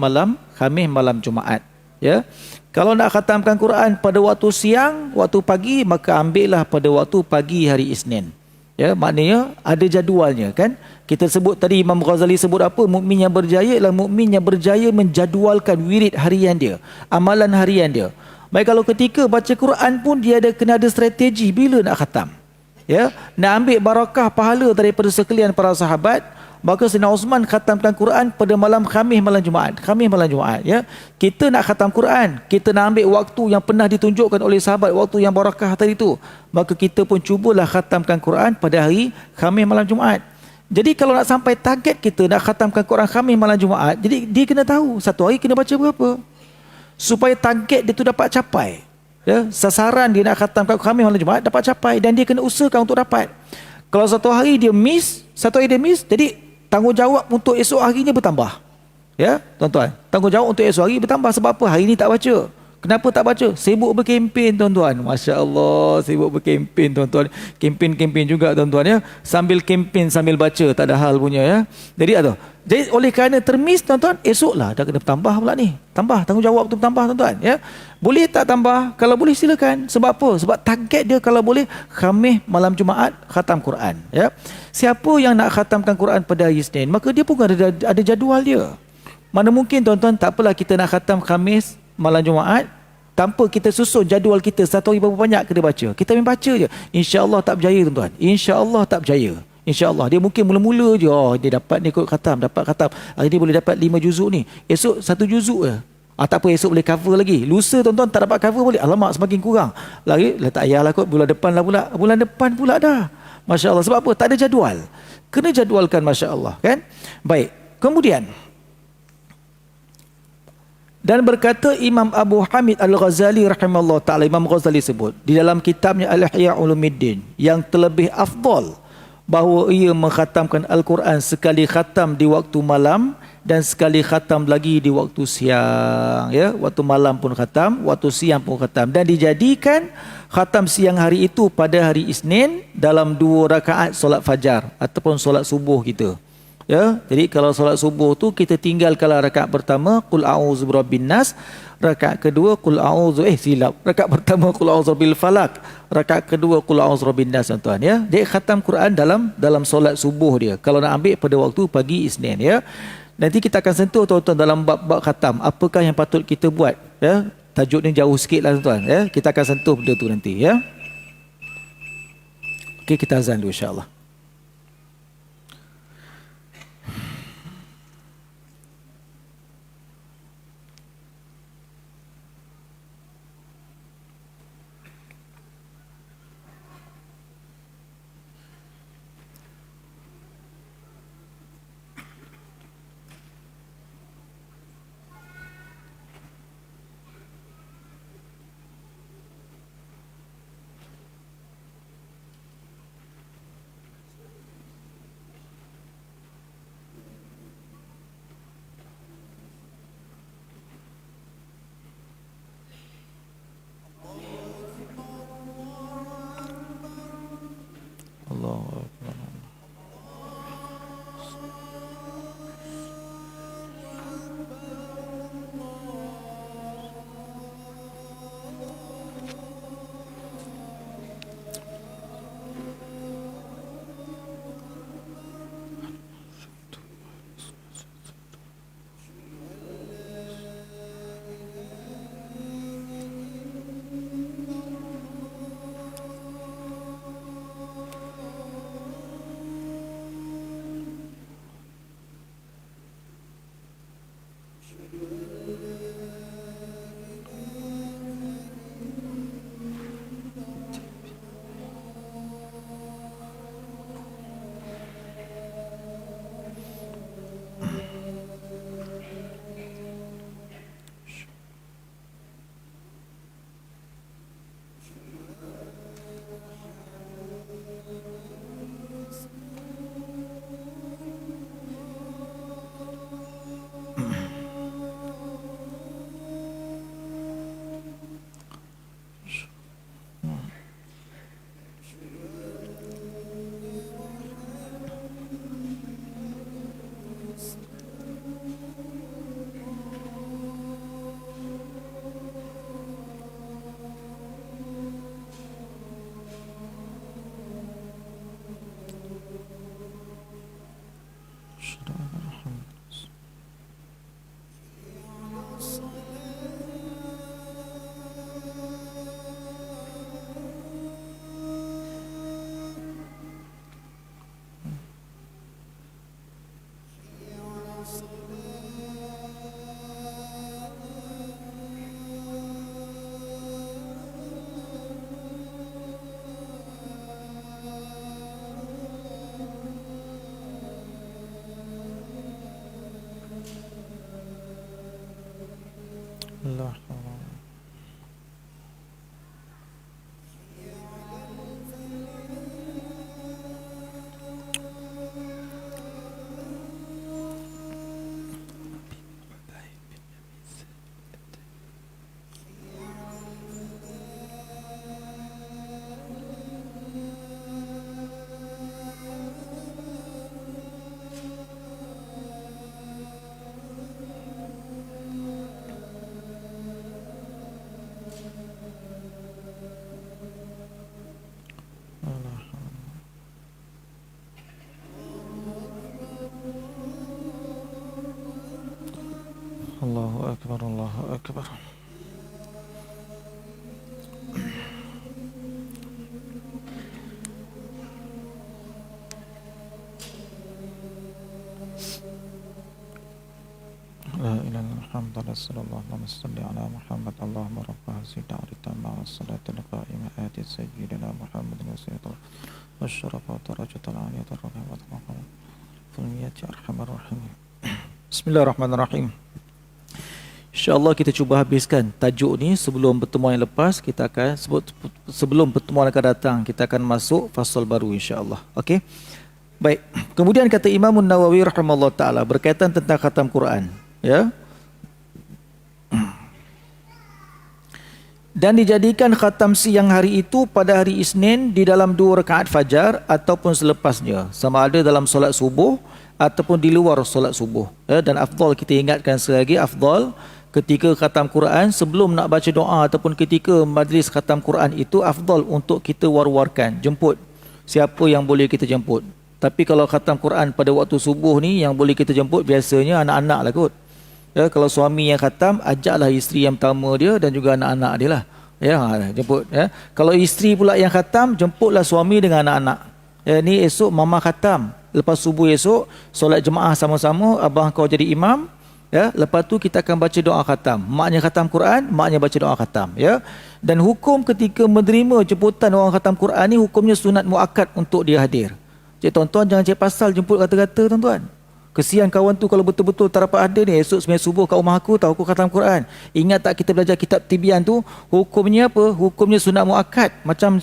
malam Jumaat. Ya. Kalau nak khatamkan Quran pada waktu siang, waktu pagi, maka ambillah pada waktu pagi hari Isnin. Ya, maknanya ada jadualnya kan. Kita sebut tadi, Imam Ghazali sebut apa? Mukmin yang berjaya ialah mukmin yang berjaya menjadualkan wirid harian dia, amalan harian dia. Baik, kalau ketika baca Quran pun dia kena ada strategi bila nak khatam. Ya, nak ambil barakah pahala daripada sekalian para sahabat, maka Sayyidina Osman khatamkan Quran pada malam Khamis malam Jumaat. Ya. Kita nak khatam Quran, kita nak ambil waktu yang pernah ditunjukkan oleh sahabat, waktu yang barakah tadi tu. Maka kita pun cubalah khatamkan Quran pada hari Khamis malam Jumaat. Jadi kalau nak sampai target kita nak khatamkan Quran Khamis malam Jumaat, jadi dia kena tahu satu hari kena baca berapa, supaya target dia tu dapat capai. Ya, sasaran dia nak khatamkan Khamis malam Jumaat dapat capai, dan dia kena usahakan untuk dapat. Kalau satu hari dia miss, jadi tanggungjawab untuk esok harinya bertambah. Ya, tuan-tuan. Tanggungjawab untuk esok hari bertambah. Sebab apa? Hari ini tak baca. Kenapa tak baca? Sibuk berkempen, tuan-tuan. Masya Allah, sibuk berkempen, tuan-tuan. Kempen juga, tuan-tuan. Ya. Sambil kempen, sambil baca. Tak ada hal punya. Ya. Jadi oleh kerana termis, tuan-tuan, esoklah dah kena bertambah pula ni. Tambah, tanggungjawab tu bertambah, tuan-tuan. Ya. Boleh tak tambah? Kalau boleh silakan. Sebab apa? Sebab target dia kalau boleh Khamis malam Jumaat khatam Quran. Ya. Siapa yang nak khatamkan Quran pada hari Isnin, maka dia pun ada jadual dia. Mana mungkin, tuan-tuan, tak apalah kita nak khatam Khamis malam Jumaat tanpa kita susun jadual kita satu hari berapa banyak kena baca. Kita main baca je. InsyaAllah tak berjaya, tuan-tuan. InsyaAllah tak berjaya. InsyaAllah. Dia mungkin mula-mula je. Oh, dia dapat ni kot khatam. Hari ni boleh dapat 5 juzuk ni. Esok 1 juzuk je. Tak apa, esok boleh cover lagi. Lusa, tuan-tuan, tak dapat cover boleh. Alamak, semakin kurang. Lagi, tak payahlah kot. Bulan depan lah pula. Bulan depan pula dah. Masya Allah. Sebab apa? Tak ada jadual. Kena jadualkan, Masya Allah. Kan? Baik. Kemudian, dan berkata Imam Abu Hamid Al-Ghazali rahimahullah ta'ala, Imam Ghazali sebut di dalam kitabnya Al-Ihya Ulumuddin, yang terlebih afdal bahawa ia mengkhatamkan Al-Quran sekali khatam di waktu malam dan sekali khatam lagi di waktu siang. Ya, waktu malam pun khatam, waktu siang pun khatam, dan dijadikan khatam siang hari itu pada hari Isnin dalam 2 rakaat solat fajar ataupun solat subuh kita. Ya, jadi kalau solat subuh tu kita tinggalkanlah rakaat pertama qul a'udzu birabbin nas, rakaat kedua qul a'udzu rakaat pertama qul a'udzu birabbil falaq, rakaat kedua qul a'udzu birabbin nas, tuan-tuan. Ya, dia khatam Quran dalam solat subuh dia kalau nak ambil pada waktu pagi Isnin. Ya, nanti kita akan sentuh, tuan-tuan, dalam bab-bab khatam apakah yang patut kita buat. Ya, tajuk ni jauh sikit lah, tuan-tuan. Ya, kita akan sentuh benda tu nanti. Ya, okey, kita azan dulu insya-Allah. Allah. Allah. Allahu Akbar, Allahu Akbar. La ilaha illallah, sallallahu salli ala Muhammad, Allahumma rabbah sid'ari tamma salatul qa'imah ati sayyidina Muhammad wa sayyidina wa syarafa wa darajatul aliyah wa rahmah fulmiyati arhamar rahimin. Bismillahirrahmanirrahim. InsyaAllah kita cuba habiskan tajuk ni sebelum pertemuan yang lepas. Kita akan sebelum pertemuan akan datang, kita akan masuk fasal baru insyaAllah. Okey. Baik. Kemudian kata Imam Nawawi rahimahullah taala berkaitan tentang khatam Quran, ya. Dan dijadikan khatam siang hari itu pada hari Isnin di dalam 2 rakaat fajar ataupun selepasnya, sama ada dalam solat subuh ataupun di luar solat subuh, ya. Dan afdal, kita ingatkan sekali lagi, afdal ketika khatam Quran, sebelum nak baca doa ataupun ketika majlis khatam Quran itu afdal untuk kita war-warkan, jemput siapa yang boleh kita jemput. Tapi kalau khatam Quran pada waktu subuh ni, yang boleh kita jemput biasanya anak-anak lah kot. Ya, kalau suami yang khatam, ajaklah isteri yang pertama dia dan juga anak-anak dia lah. Ya, jemput. Ya. Kalau isteri pula yang khatam, jemputlah suami dengan anak-anak. Ya, ni esok mama khatam. Lepas subuh esok, solat jemaah sama-sama, abang kau jadi imam. Ya, lepas tu kita akan baca doa khatam. Maknya khatam Quran, maknya baca doa khatam, ya. Dan hukum ketika menerima jemputan orang khatam Quran ni, hukumnya sunat muakkad untuk dia hadir. Jadi tuan-tuan jangan cari pasal jemput kata-kata, tuan-tuan. Kesian kawan tu kalau betul-betul tak dapat hadir ni, esok sembahyang subuh kat rumah aku, tahu aku khatam Quran. Ingat tak kita belajar kitab Tibyan tu, hukumnya apa? Hukumnya sunat muakkad, macam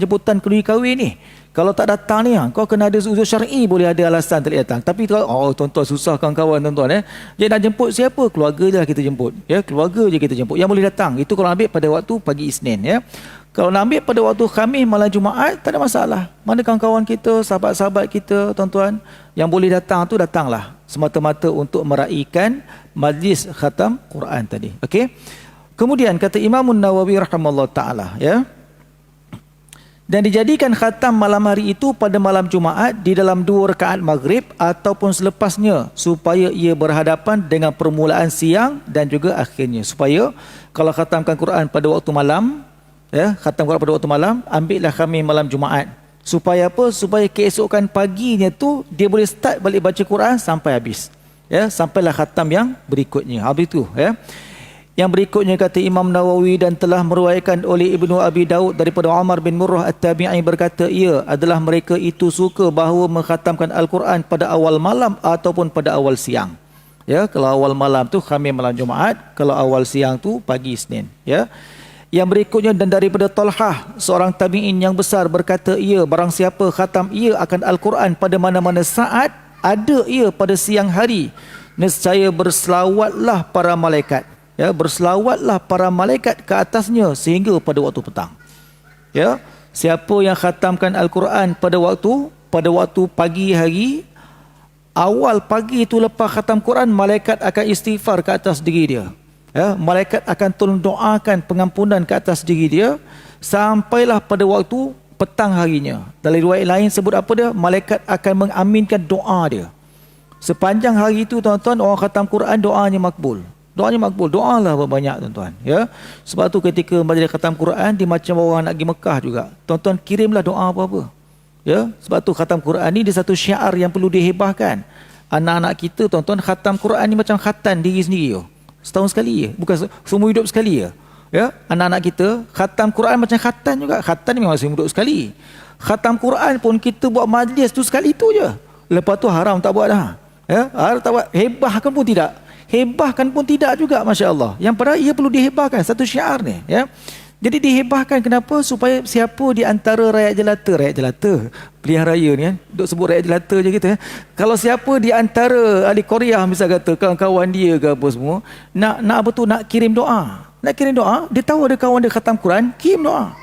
jemputan kelui kahwin ni. Kalau tak datang ni, kau kena ada uzur syar'i, boleh ada alasan tak boleh datang. Tapi kalau tuan-tuan susah kawan-kawan tuan-tuan, Jadi nak jemput siapa? Keluarga je lah kita jemput. Ya, keluarga je kita jemput. Yang boleh datang. Itu kalau ambil pada waktu pagi Isnin, ya. Kalau nak ambil pada waktu Khamis malam Jumaat, tak ada masalah. Mana kawan-kawan kita, sahabat-sahabat kita, tuan-tuan, yang boleh datang tu datanglah. Semata-mata untuk meraihkan majlis khatam Quran tadi. Okey. Kemudian kata Imam Nawawi rahimahullah taala, ya. Dan dijadikan khatam malam hari itu pada malam Jumaat di dalam 2 rakaat maghrib ataupun selepasnya, supaya ia berhadapan dengan permulaan siang dan juga akhirnya. Supaya kalau khatamkan Quran pada waktu malam, ya, khatam Quran pada waktu malam, ambillah kami malam Jumaat. Supaya apa? Supaya keesokan paginya tu dia boleh start balik baca Quran sampai habis. Ya, sampailah khatam yang berikutnya. Habis itu, ya. Yang berikutnya kata Imam Nawawi, dan telah meruaikan oleh Ibnu Abi Daud daripada Umar bin Murrah At-Tabi'i berkata, ia adalah mereka itu suka bahawa mengkhatamkan Al-Quran pada awal malam ataupun pada awal siang. Ya, kalau awal malam tu Khamis malam Jumaat, kalau awal siang tu pagi Isnin, ya. Yang berikutnya, dan daripada Talhah, seorang tabi'in yang besar berkata, ia barang siapa khatam ia akan Al-Quran pada mana-mana saat, ada ia pada siang hari, nescaya berselawatlah para malaikat. Ya, berselawatlah para malaikat ke atasnya sehingga pada waktu petang. Ya, siapa yang khatamkan Al-Quran pada waktu pagi hari, awal pagi itu lepas khatam Quran, malaikat akan istighfar ke atas diri dia. Ya, malaikat akan tolong doakan pengampunan ke atas diri dia sampailah pada waktu petang harinya. Dalam riwayat lain sebut apa dia? Malaikat akan mengaminkan doa dia. Sepanjang hari itu tuan-tuan, orang khatam Quran doanya makbul. Doanya makbul. Doalah banyak tuan-tuan, ya. Sebab tu ketika majlis khatam Quran, dia macam orang nak pergi Mekah juga. Tuan-tuan kirimlah doa apa-apa. Ya, sebab tu khatam Quran ni dia satu syiar yang perlu dihebahkan. Anak-anak kita tuan-tuan, khatam Quran ni macam khatam diri sendiri. Setahun sekali je, bukan seumur hidup sekali je. Ya, anak-anak kita khatam Quran macam khatam juga. Khatam ni memang seumur hidup sekali. Khatam Quran pun kita buat majlis tu sekali tu je. Lepas tu haram tak buat dah. Ya, haram tak buat, hebahkan pun tidak. Hebahkan pun tidak juga, Masya Allah. Yang padahal ia perlu dihebahkan, satu syiar ni, ya. Jadi dihebahkan kenapa? Supaya siapa di antara rakyat jelata, pilihan raya ni kan, duk sebut rakyat jelata je kita. Kalau siapa di antara ahli Korea misal kata, kawan-kawan dia ke apa semua, nak apa tu, nak kirim doa. Nak kirim doa, dia tahu ada kawan dia khatam Quran, kirim doa.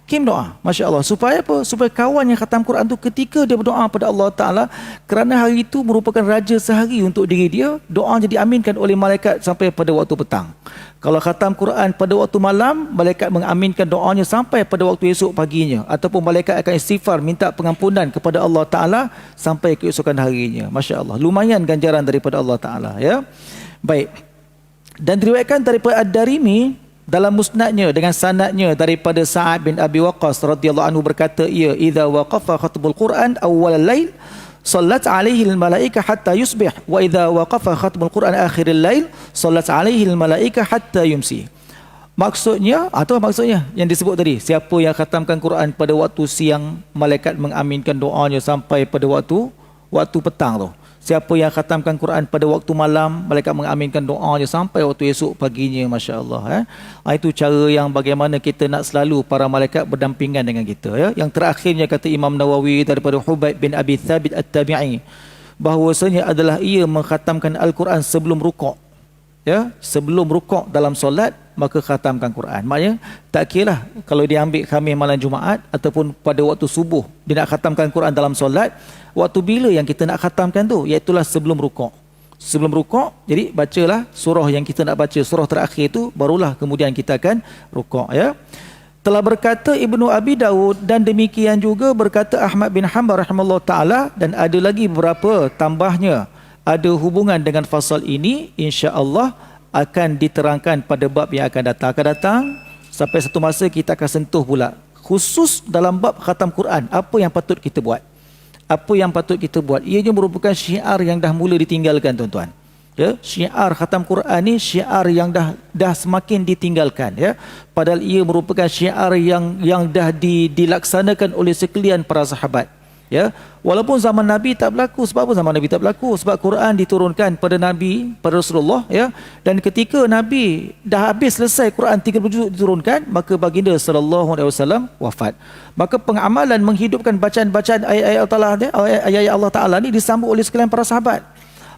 Kirim doa, Masya Allah. Supaya apa? Supaya kawan yang khatam Quran tu ketika dia berdoa pada Allah Ta'ala, kerana hari itu merupakan raja sehari untuk diri dia, doa jadi aminkan oleh malaikat sampai pada waktu petang. Kalau khatam Quran pada waktu malam, malaikat mengaminkan doanya sampai pada waktu esok paginya. Ataupun malaikat akan istighfar, minta pengampunan kepada Allah Ta'ala sampai keesokan harinya. Masya Allah. Lumayan ganjaran daripada Allah Ta'ala. Ya? Baik. Dan diriwayatkan daripada Ad-Darimi dalam musnadnya dengan sanadnya daripada Sa'ad bin Abi Waqqas radhiyallahu anhu berkata, ia idza waqafa khatmul Quran awwal al-lail sallat alaihi al-malaikah hatta yusbih wa idza waqafa khatmul Quran akhir al-lail sallat alaihi al-malaikah hatta yumsi. Maksudnya, atau maksudnya yang disebut tadi, siapa yang khatamkan Quran pada waktu siang, malaikat mengaminkan doanya sampai pada waktu petang tu. Siapa yang khatamkan Quran pada waktu malam, malaikat mengaminkan doanya sampai waktu esok paginya. Masya Allah. Itu cara yang bagaimana kita nak selalu para malaikat berdampingan dengan kita. Ya. Yang terakhirnya kata Imam Nawawi daripada Hubaib bin Abi Thabit At-Tabi'i, bahawasanya adalah ia mengkhatamkan Al-Quran sebelum rukuk. Ya, sebelum rukuk dalam solat, maka khatamkan Quran. Maknanya tak kira lah kalau dia ambil Khamis malam Jumaat ataupun pada waktu subuh dia nak khatamkan Quran dalam solat, waktu bila yang kita nak khatamkan tu, iaitulah sebelum rukuk. Sebelum rukuk, jadi bacalah surah yang kita nak baca, surah terakhir tu, barulah kemudian kita akan rukuk. Ya. Telah berkata Ibnu Abi Dawud, dan demikian juga berkata Ahmad bin Hanbal rahimahullah ta'ala, dan ada lagi beberapa tambahnya, ada hubungan dengan fasal ini, insya-Allah akan diterangkan pada bab yang akan datang. Sampai satu masa kita akan sentuh pula khusus dalam bab khatam Quran, apa yang patut kita buat. Apa yang patut kita buat. Ianya merupakan syiar yang dah mula ditinggalkan, tuan-tuan. Ya, syiar khatam Quran ni syiar yang dah semakin ditinggalkan, ya. Padahal ia merupakan syiar yang dah dilaksanakan oleh sekalian para sahabat. Ya, walaupun zaman Nabi tak berlaku. Sebab apa zaman Nabi tak berlaku? Sebab Quran diturunkan pada Nabi, pada Rasulullah, ya. Dan ketika Nabi dah habis selesai Quran 30 juzuk diturunkan, maka baginda sallallahu alaihi wasallam wafat. Maka pengamalan menghidupkan bacaan-bacaan ayat-ayat Allah Taala ni disambut oleh sekalian para sahabat.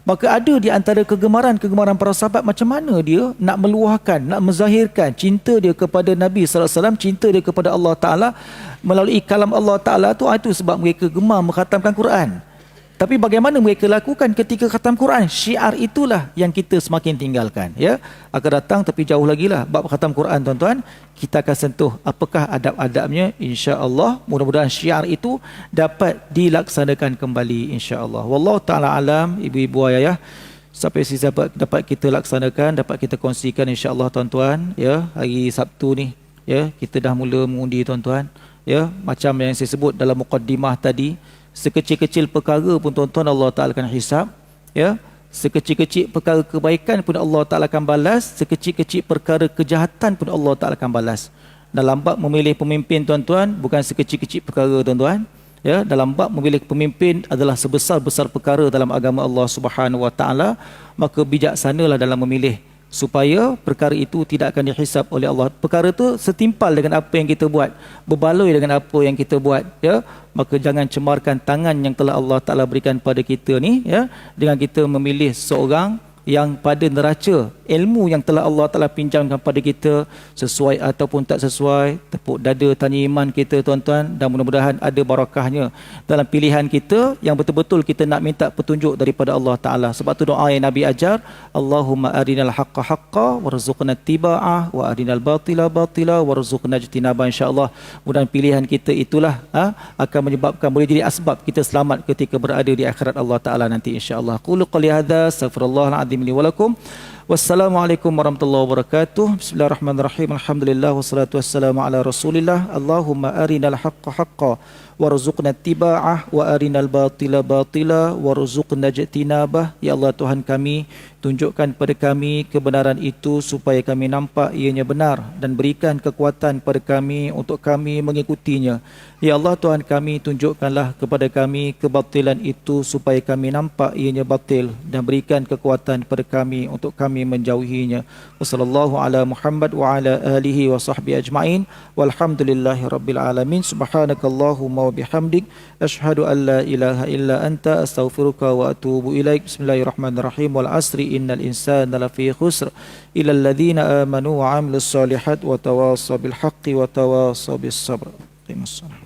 Maka ada di antara kegemaran para sahabat macam mana dia nak meluahkan, nak menzahirkan cinta dia kepada Nabi sallallahu alaihi wasallam, cinta dia kepada Allah Taala melalui kalam Allah Taala tu. Itu sebab mereka gemar mengkhatamkan Quran. Tapi bagaimana mereka lakukan ketika khatam Quran? Syiar itulah yang kita semakin tinggalkan. Ya, akan datang tapi jauh lagi lah bab khatam Quran, tuan-tuan. Kita akan sentuh apakah adab-adabnya, insya-Allah. Mudah-mudahan syiar itu dapat dilaksanakan kembali, insya-Allah. Wallahu taala alam, ibu-ibu ayah. Sampai sini dapat kita laksanakan, dapat kita kongsikan, insya-Allah, tuan-tuan. Ya, hari Sabtu ni, ya, kita dah mula mengundi, tuan-tuan. Ya, macam yang saya sebut dalam muqaddimah tadi, sekecil-kecil perkara pun, tuan-tuan, Allah Ta'ala akan hisab. Ya, sekecil-kecil perkara kebaikan pun Allah Ta'ala akan balas, sekecil-kecil perkara kejahatan pun Allah Ta'ala akan balas. Dalam bab memilih pemimpin, tuan-tuan, bukan sekecil-kecil perkara, tuan-tuan. Ya, dalam bab memilih pemimpin adalah sebesar-besar perkara dalam agama Allah Subhanahu Wa Ta'ala. Maka bijaksanalah dalam memilih, supaya perkara itu tidak akan dihisab oleh Allah. Perkara itu setimpal dengan apa yang kita buat, berbaloi dengan apa yang kita buat, ya. Maka jangan cemarkan tangan yang telah Allah Ta'ala berikan pada kita ni, ya, dengan kita memilih seorang yang pada neraca ilmu yang telah Allah Ta'ala pinjamkan pada kita, sesuai ataupun tak sesuai, tepuk dada tanya iman kita, tuan-tuan. Dan mudah-mudahan ada barakahnya dalam pilihan kita yang betul-betul kita nak minta petunjuk daripada Allah Ta'ala. Sebab tu doa yang Nabi ajar, Allahumma arinal haqqa haqqa warzuqna tiba'ah wa arinal batila batila warzuqna ijtinabah. InsyaAllah mudah pilihan kita itulah akan menyebabkan, boleh jadi asbab kita selamat ketika berada di akhirat Allah Ta'ala nanti, insyaAllah. Qulu qali hadha, astaghfirullahaladzim li wa lakum. Wassalamualaikum warahmatullahi wabarakatuh. Bismillahirrahmanirrahim. Alhamdulillah wassalatu wassalamu ala Rasulillah. Allahumma arinal haqqa haqqa warzuqna ittiba'ah wa arinal batila batila warzuqna ijtinabah. Ya Allah Tuhan kami, tunjukkan pada kami kebenaran itu supaya kami nampak ianya benar, dan berikan kekuatan pada kami untuk kami mengikutinya. Ya Allah Tuhan kami, tunjukkanlah kepada kami kebatilan itu supaya kami nampak ianya batil, dan berikan kekuatan pada kami untuk kami menjauhinya. Wassallallahu ala Muhammad wa ala alihi wa sahbihi ajma'in. Walhamdulillahi rabbil alamin. Subhanakallahumma wa bihamdik, asyhadu an la ilaha illa anta, astaghfiruka wa atubu ilaik. Bismillahirrahmanirrahim. Wal asri innal insana lafi khusr illa alladhina amanu wa amilus solihat wa tawasaw bil haqqi wa tawasaw bis sabr. Qimus salat.